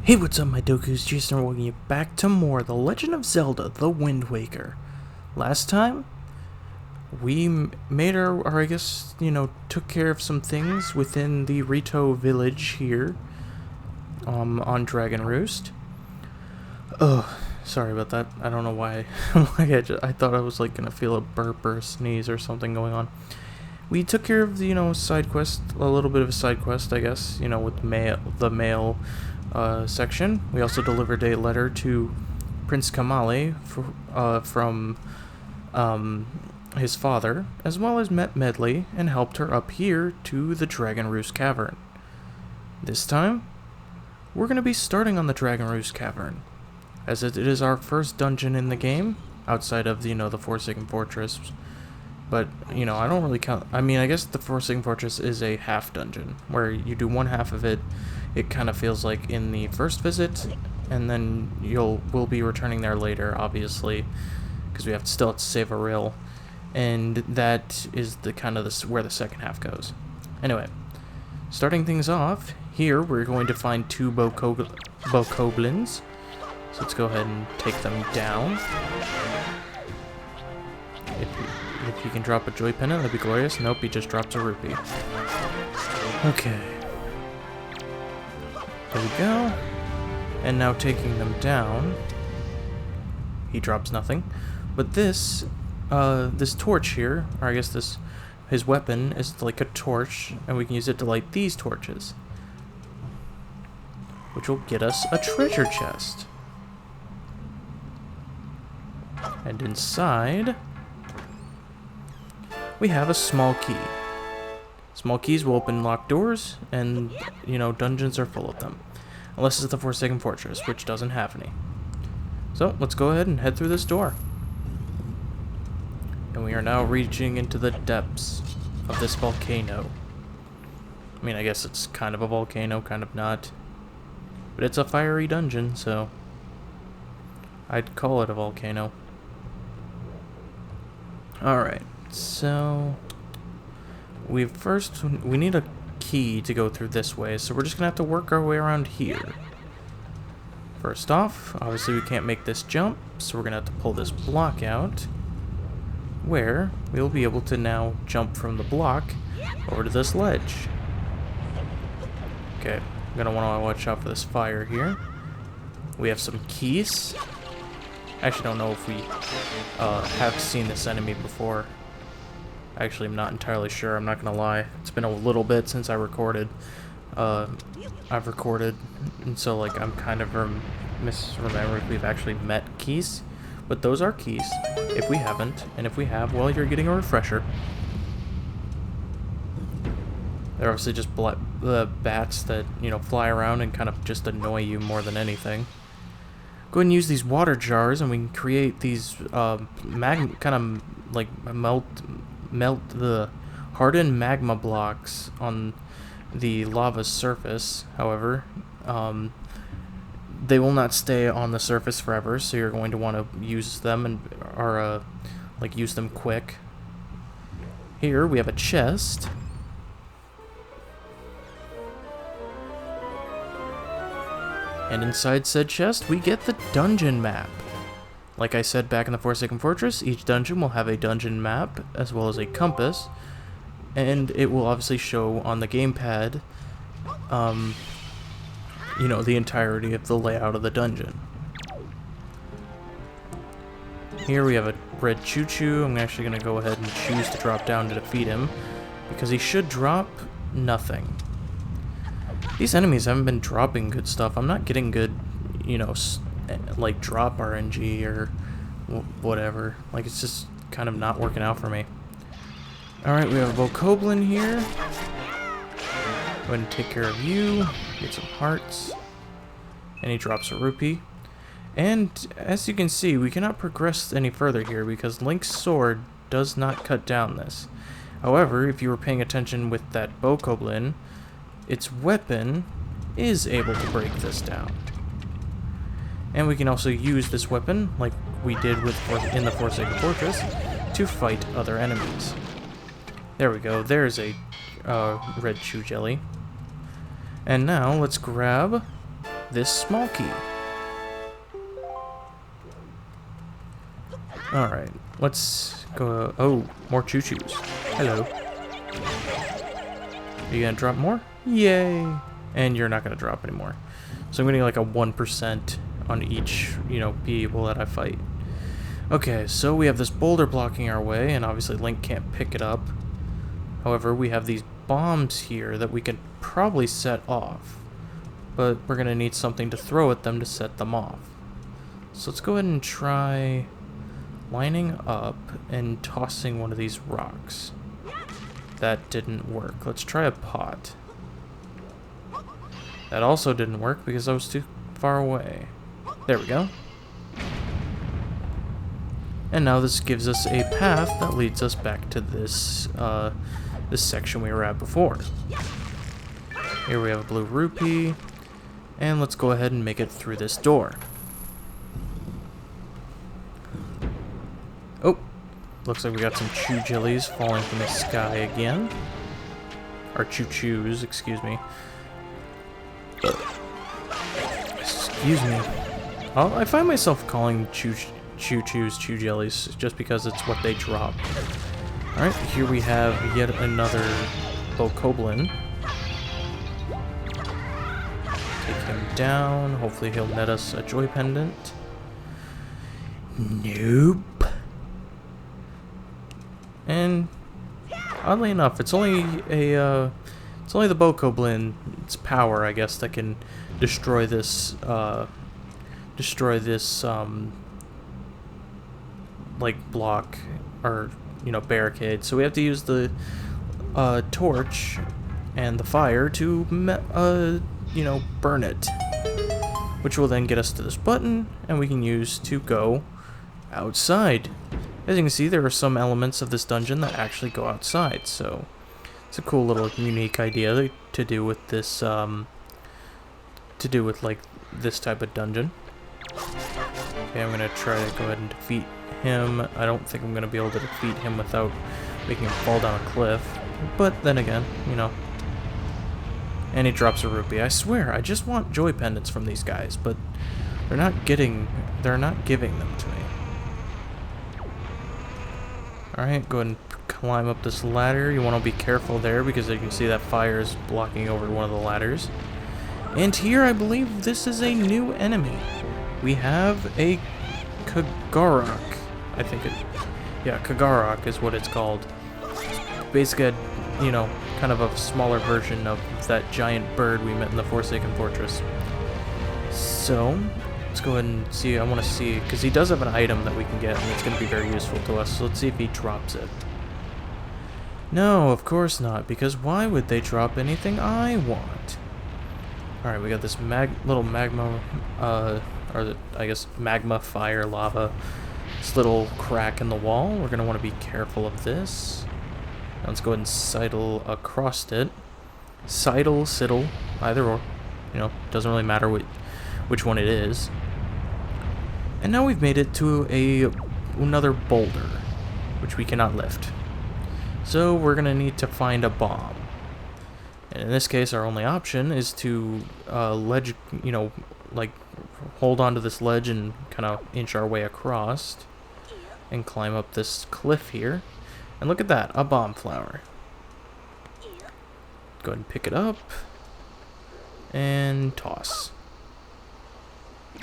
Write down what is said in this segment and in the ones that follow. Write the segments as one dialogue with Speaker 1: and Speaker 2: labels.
Speaker 1: Hey, what's up, my Doku's Jason, and welcome you back to more The Legend of Zelda, The Wind Waker. Last time, we made or I guess, took care of some things within the Rito village here, on Dragon Roost. Oh, sorry about that. I don't know why. I thought I was, gonna feel a burp or a sneeze or something going on. We took care of the, side quest, a little bit of a side quest, I guess, with the mail section. We also delivered a letter to Prince Kamale from his father, as well as met Medli and helped her up here to the Roost Cavern. This time, we're going to be starting on the Roost Cavern, as it is our first dungeon in the game, outside of, the Forsaken Fortress. But, I don't really count. I mean, I guess the Forsaken Fortress is a half dungeon, where you do one half of it. It kind of feels like in the first visit, and then we'll be returning there later, obviously, because we still have to save a reel, and that is the where the second half goes. Anyway, starting things off here, we're going to find two bokoblins. So let's go ahead and take them down. If he can drop a joy pennant, that'd be glorious. Nope, he just drops a rupee. Okay. There we go. And now taking them down, he drops nothing. But this torch here, or I guess his weapon is like a torch, and we can use it to light these torches, which will get us a treasure chest. And inside, we have a small key. Small keys will open locked doors, and, dungeons are full of them. Unless it's the Forsaken Fortress, which doesn't have any. So, let's go ahead and head through this door. And we are now reaching into the depths of this volcano. I mean, I guess it's kind of a volcano, kind of not. But it's a fiery dungeon, so I'd call it a volcano. Alright, so we need a key to go through this way, so we're just gonna have to work our way around here. First off, obviously we can't make this jump, so we're gonna have to pull this block out, where we'll be able to now jump from the block over to this ledge. Okay, I'm gonna want to watch out for this fire here. We have some keys. I actually don't know if we have seen this enemy before. Actually, I'm not entirely sure. I'm not gonna lie. It's been a little bit since I recorded. I've recorded, and so I'm kind of misremembering if we've actually met keys. But those are keys. If we haven't, and if we have, well, you're getting a refresher. They're obviously just the bats that fly around and kind of just annoy you more than anything. Go ahead and use these water jars, and we can create these melt the hardened magma blocks on the lava surface. However, they will not stay on the surface forever, so you're going to want to use them use them quick. Here we have a chest. And inside said chest, we get the dungeon map. Like I said back in the Forsaken Fortress, each dungeon will have a dungeon map, as well as a compass, and it will obviously show on the gamepad, the entirety of the layout of the dungeon. Here we have a red choo-choo. I'm actually going to go ahead and choose to drop down to defeat him, because he should drop nothing. These enemies haven't been dropping good stuff. I'm not getting good, drop RNG or whatever. It's just kind of not working out for me. Alright, we have a bokoblin here. Go ahead and take care of you. Get some hearts. And he drops a rupee. And as you can see, we cannot progress any further here because Link's sword does not cut down this. However, if you were paying attention with that bokoblin, its weapon is able to break this down. And we can also use this weapon, like we did in the Forsaken Fortress, to fight other enemies. There we go. There's a red chew jelly. And now let's grab this small key. Alright, let's go. Oh, more choo-choos. Hello. Are you gonna drop more? Yay! And you're not gonna drop anymore. So I'm getting like a 1% on each, people that I fight. Okay, so we have this boulder blocking our way, and obviously Link can't pick it up. However, we have these bombs here that we can probably set off. But we're gonna need something to throw at them to set them off. So let's go ahead and try lining up and tossing one of these rocks. That didn't work. Let's try a pot. That also didn't work because I was too far away. There we go. And now this gives us a path that leads us back to this this section we were at before. Here we have a blue rupee, and let's go ahead and make it through this door. Oh, looks like we got some choo-jillies falling from the sky again. Or choo-choos, excuse me. Excuse me. I find myself calling choo-choos choo-jellies just because it's what they drop. Alright, here we have yet another Bokoblin. Take him down. Hopefully he'll net us a joy pendant. Nope. And oddly enough, it's only the Bokoblin's power, I guess, that can destroy this like block or barricade. So we have to use the torch and the fire to burn it, which will then get us to this button, and we can use to go outside. As you can see, there are some elements of this dungeon that actually go outside, so it's a cool little unique idea to do with this like this type of dungeon. Okay, I'm gonna try to go ahead and defeat him. I don't think I'm gonna be able to defeat him without making him fall down a cliff, but then again, and he drops a rupee. I swear, I just want joy pendants from these guys, but they're not giving them to me. Alright, go ahead and climb up this ladder. You want to be careful there because you can see that fire is blocking over one of the ladders. And here I believe this is a new enemy. We have a Kagarok. I think Kagarok is what it's called. Basically, kind of a smaller version of that giant bird we met in the Forsaken Fortress. So, let's go ahead and see. I want to see, because he does have an item that we can get, and it's going to be very useful to us. So let's see if he drops it. No, of course not, because why would they drop anything I want? Alright, we got this little magma, I guess magma, fire, lava. This little crack in the wall. We're going to want to be careful of this. Now let's go ahead and sidle across it. Sidle, either or. Doesn't really matter which one it is. And now we've made it to another boulder, which we cannot lift. So we're going to need to find a bomb. And in this case, our only option is to ledge, like hold onto this ledge and kind of inch our way across and climb up this cliff here. And look at that, a bomb flower. Go ahead and pick it up and toss.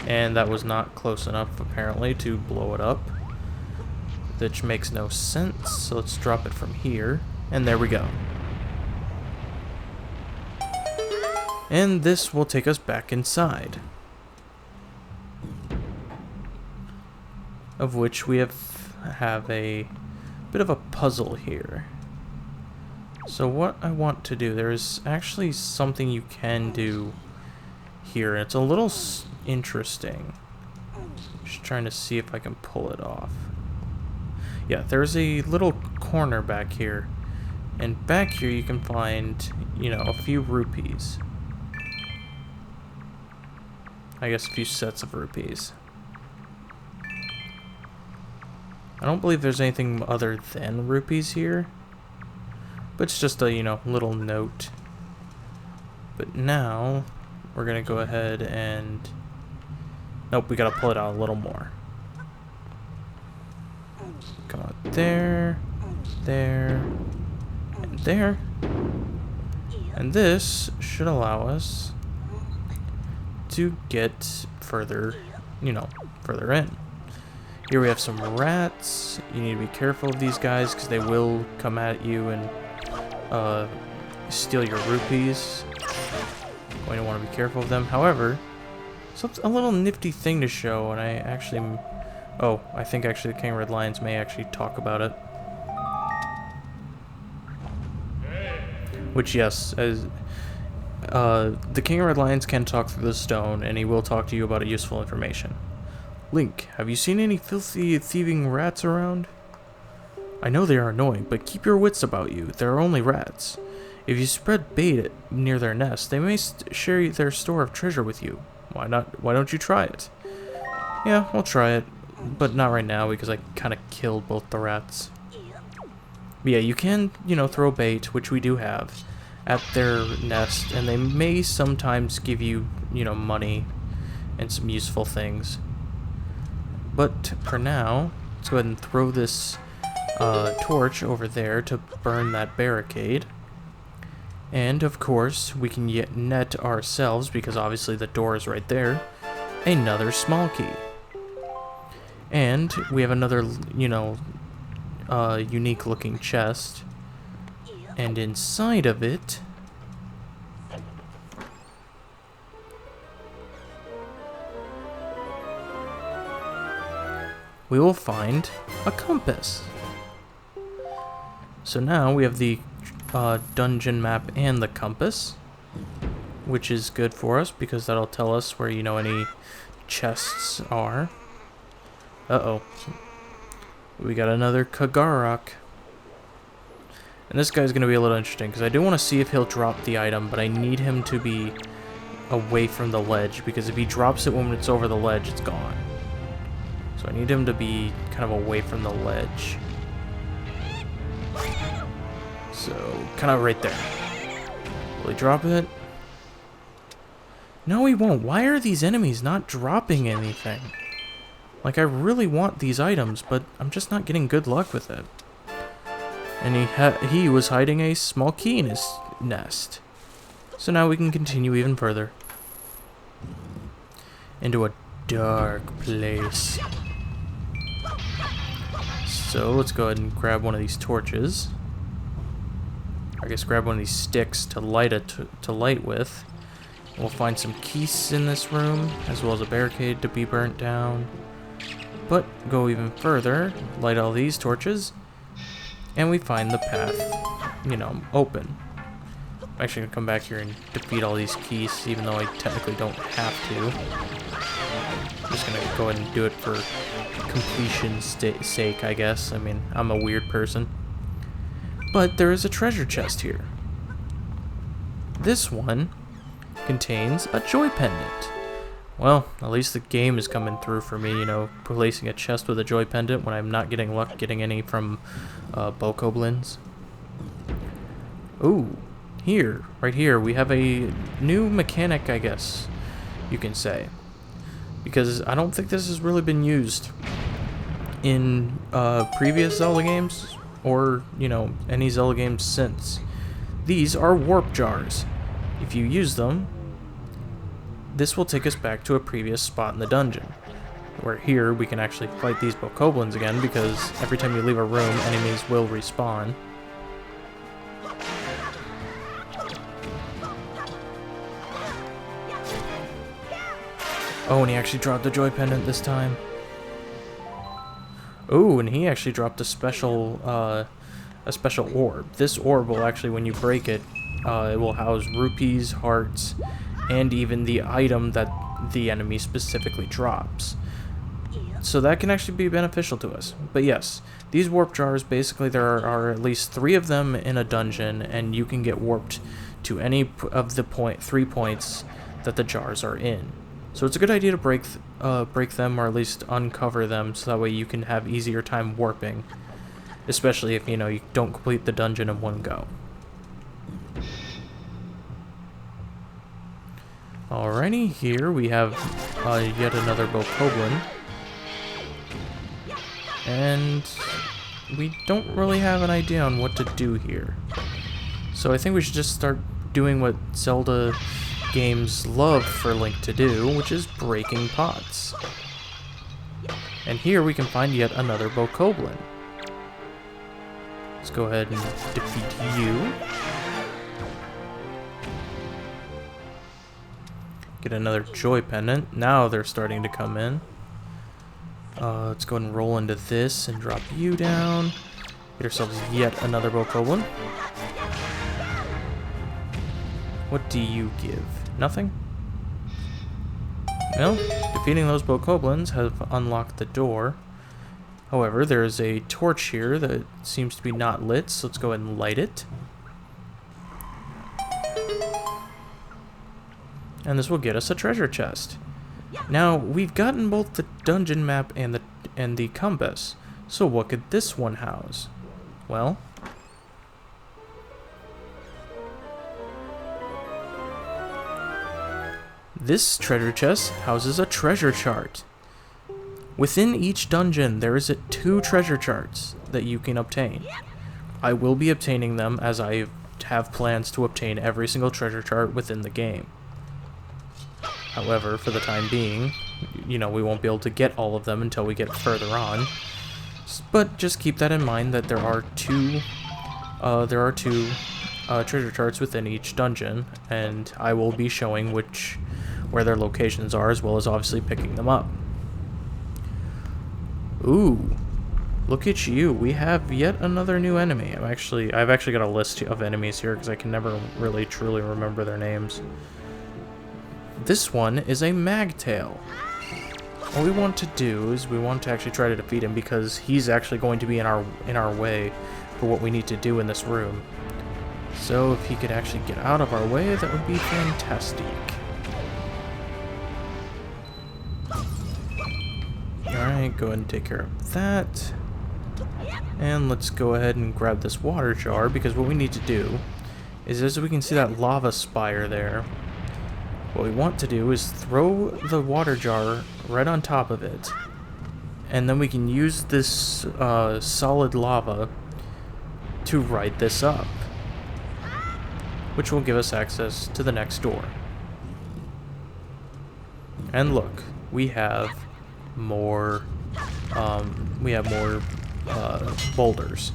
Speaker 1: And that was not close enough, apparently, to blow it up, which makes no sense. So let's drop it from here, and there we go. And this will take us back inside, of which we have a bit of a puzzle here. So what I want to do, there's actually something you can do here, and it's a little interesting. Just trying to see if I can pull it off. Yeah, there's a little corner back here, and back here you can find, a few rupees. I guess a few sets of rupees. I don't believe there's anything other than rupees here, but it's just a, little note. But now, we're gonna go ahead and... Nope, we gotta pull it out a little more. Come on, there, there, and there. And this should allow us to get further, you know, further in. Here we have some rats. You need to be careful of these guys because they will come at you and steal your rupees. Going to want to be careful of them. However, a little nifty thing to show, and I think actually the King of Red Lions may actually talk about it. Which, yes, as the King of Red Lions can talk through the stone, and he will talk to you about useful information. Link, have you seen any filthy thieving rats around? I know they are annoying, but keep your wits about you. They are only rats. If you spread bait near their nest, they may share their store of treasure with you. Why not? Why don't you try it? Yeah, I'll try it, but not right now because I kind of killed both the rats. But yeah, you can, you know, throw bait, which we do have, at their nest, and they may sometimes give you, you know, money and some useful things. But for now, let's go ahead and throw this torch over there to burn that barricade. And of course, we can net ourselves, because obviously the door is right there, another small key. And we have another, you know, unique looking chest. And inside of it, we will find a compass. So now we have the dungeon map and the compass, which is good for us because that'll tell us where, you know, any chests are. Uh-oh. We got another Kagarok. And this guy's going to be a little interesting because I do want to see if he'll drop the item, but I need him to be away from the ledge because if he drops it when it's over the ledge, it's gone. So I need him to be kind of away from the ledge. So, kind of right there. Will he drop it? No, he won't. Why are these enemies not dropping anything? Like, I really want these items, but I'm just not getting good luck with it. And he was hiding a small key in his nest. So now we can continue even further. Into a dark place. So let's go ahead and grab one of these torches. I guess grab one of these sticks to light with. We'll find some keys in this room, as well as a barricade to be burnt down. But go even further, light all these torches, and we find the path, you know, open. I'm actually gonna come back here and defeat all these keys, even though I technically don't have to. I'm just gonna go ahead and do it for completion's sake, I guess. I mean, I'm a weird person. But there is a treasure chest here. This one contains a joy pendant. Well, at least the game is coming through for me, you know, placing a chest with a joy pendant when I'm not getting luck getting any from bokoblins. Ooh, here, right here, we have a new mechanic, I guess you can say. Because I don't think this has really been used in previous Zelda games, or, you know, any Zelda games since. These are warp jars. If you use them, this will take us back to a previous spot in the dungeon. Where here, we can actually fight these bokoblins again, because every time you leave a room, enemies will respawn. Oh, and he actually dropped the joy pendant this time. Oh, and he actually dropped a special orb. This orb will actually, when you break it, it will house rupees, hearts, and even the item that the enemy specifically drops. So that can actually be beneficial to us. But yes, these warp jars, basically there are at least 3 of them in a dungeon, and you can get warped to any of the 3 points that the jars are in. So it's a good idea to break them, or at least uncover them, so that way you can have easier time warping. Especially if, you know, you don't complete the dungeon in one go. Alrighty, here we have yet another Bokoblin. And we don't really have an idea on what to do here. So I think we should just start doing what Zelda games love for Link to do, which is breaking pots. And here we can find yet another Bokoblin. Let's go ahead and defeat you. Get another Joy Pendant. Now they're starting to come in. Let's go ahead and roll into this and drop you down. Get ourselves yet another Bokoblin. What do you give? Nothing? Well, defeating those Bokoblins have unlocked the door. However, there is a torch here that seems to be not lit, so let's go ahead and light it. And this will get us a treasure chest. Now, we've gotten both the dungeon map and the compass, so what could this one house? Well, this treasure chest houses a treasure chart. Within each dungeon, there is 2 treasure charts that you can obtain. I will be obtaining them as I have plans to obtain every single treasure chart within the game. However, for the time being, we won't be able to get all of them until we get further on. But just keep that in mind that there are two treasure charts within each dungeon, and I will be showing where their locations are, as well as obviously picking them up. Ooh, look at you! We have yet another new enemy. I've actually got a list of enemies here because I can never really truly remember their names. This one is a Magtail. What we want to do is we want to actually try to defeat him because he's actually going to be in our way for what we need to do in this room. So if he could actually get out of our way, that would be fantastic. Alright, go ahead and take care of that. And let's go ahead and grab this water jar, because what we need to do is, as we can see that lava spire there, what we want to do is throw the water jar right on top of it, and then we can use this solid lava to ride this up, which will give us access to the next door. And look, we have more boulders,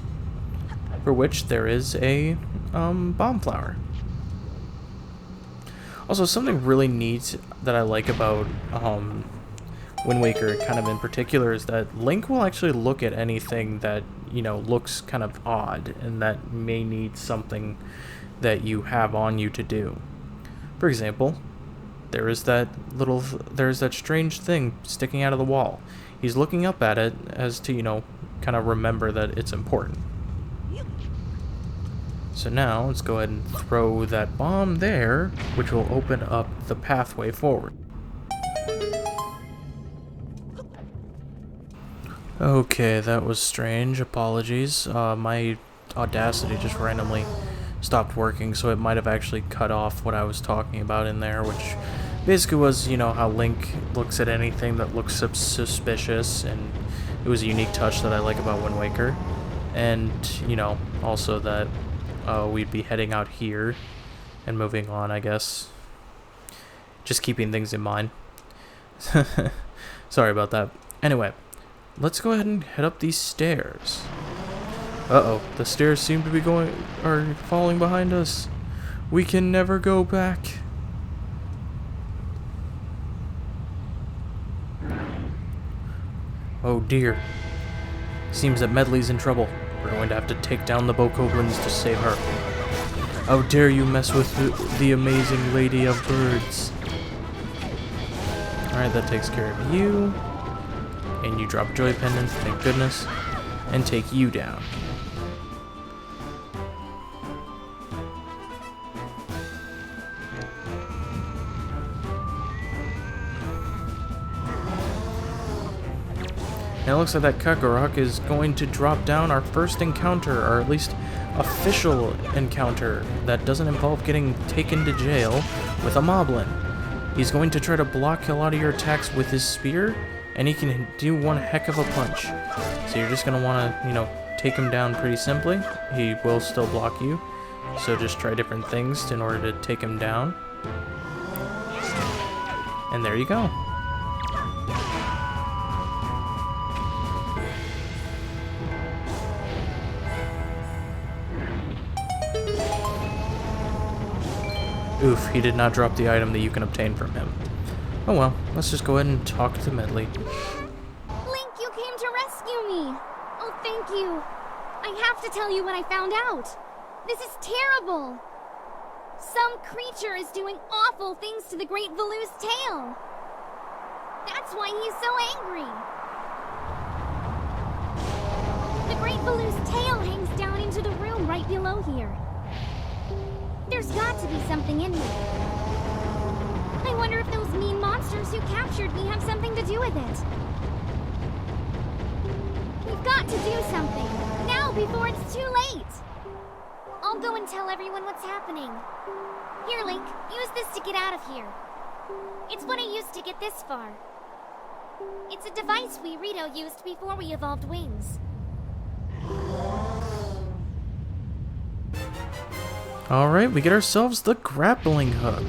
Speaker 1: for which there is a bomb flower. Also, something really neat that I like about Wind Waker, kind of in particular, is that Link will actually look at anything that, looks kind of odd and that may need something that you have on you to do. For example, there's that strange thing sticking out of the wall. He's looking up at it as to, kind of remember that it's important. So now, let's go ahead and throw that bomb there, which will open up the pathway forward. Okay, that was strange. Apologies. My Audacity just randomly stopped working, so it might have actually cut off what I was talking about in there, which basically was, how Link looks at anything that looks suspicious, and it was a unique touch that I like about Wind Waker. And, also that we'd be heading out here and moving on, I guess. Just keeping things in mind. Sorry about that. Anyway, let's go ahead and head up these stairs. Uh-oh, the stairs seem to be falling behind us. We can never go back. Oh dear. Seems that Medli's in trouble. We're going to have to take down the Bokoblins to save her. How dare you mess with the amazing Lady of Birds. Alright, that takes care of you. And you drop Joy Pendant, thank goodness. And take you down. And it looks like that Kakarot is going to drop down our first encounter, or at least official encounter, that doesn't involve getting taken to jail with a moblin. He's going to try to block a lot of your attacks with his spear, and he can do one heck of a punch. So you're just going to want to, you know, take him down pretty simply. He will still block you, so just try different things in order to take him down. And there you go. Oof, he did not drop the item that you can obtain from him. Oh well, let's just go ahead and talk to Medli.
Speaker 2: Link, you came to rescue me! Oh, thank you! I have to tell you what I found out! This is terrible! Some creature is doing awful things to the Great Valu's tail! That's why he's so angry! The Great Valu's tail hangs down into the room right below here. There's got to be something in here. I wonder if those mean monsters who captured me have something to do with it. We've got to do something, now before it's too late. I'll go and tell everyone what's happening. Here, Link, use this to get out of here. It's what I used to get this far. It's a device we Rito used before we evolved wings.
Speaker 1: Alright, we get ourselves the grappling hook.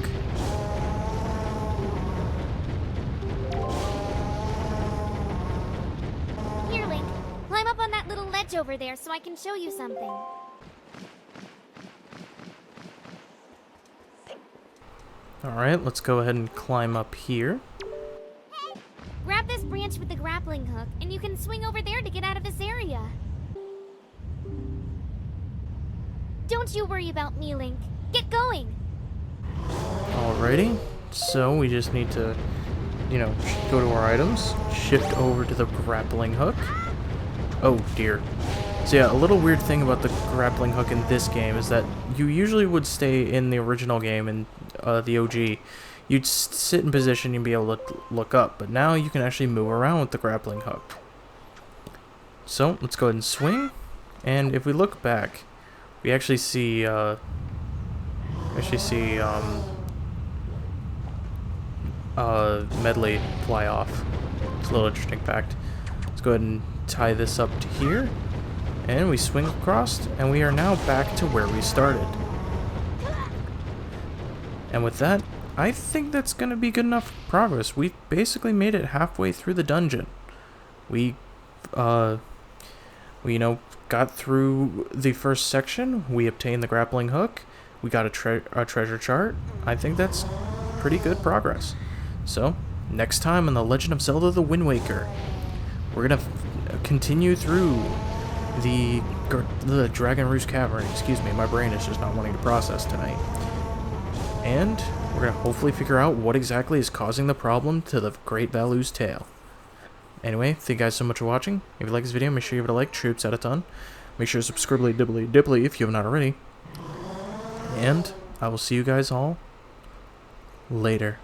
Speaker 2: Here, Link, climb up on that little ledge over there so I can show you something.
Speaker 1: Alright, let's go ahead and climb up here.
Speaker 2: Grab this branch with the grappling hook, and you can swing over there to get out of this area. Don't you worry about me, Link. Get going!
Speaker 1: Alrighty, so we just need to, you know, go to our items, shift over to the grappling hook. Oh dear. So yeah, a little weird thing about the grappling hook in this game is that you usually would stay in the original game, in the OG. You'd sit in position and be able to look up, but now you can actually move around with the grappling hook. So, let's go ahead and swing, and if we look back, we actually see, Medli fly off. It's a little interesting fact. Let's go ahead and tie this up to here, and we swing across, and we are now back to where we started. And with that, I think that's going to be good enough progress. We basically made it halfway through the dungeon. We, you know, got through the first section. We obtained the grappling hook. We got a treasure chart. I think that's pretty good progress. So, next time on The Legend of Zelda the Wind Waker, we're going to continue through the Dragon Roost Cavern. Excuse me, my brain is just not wanting to process tonight. And we're going to hopefully figure out what exactly is causing the problem to the Great Valu's tail. Anyway, thank you guys so much for watching. If you like this video, make sure you give it a like. Troops out a ton. Make sure to subscribe dibbly if you have not already. And I will see you guys all later.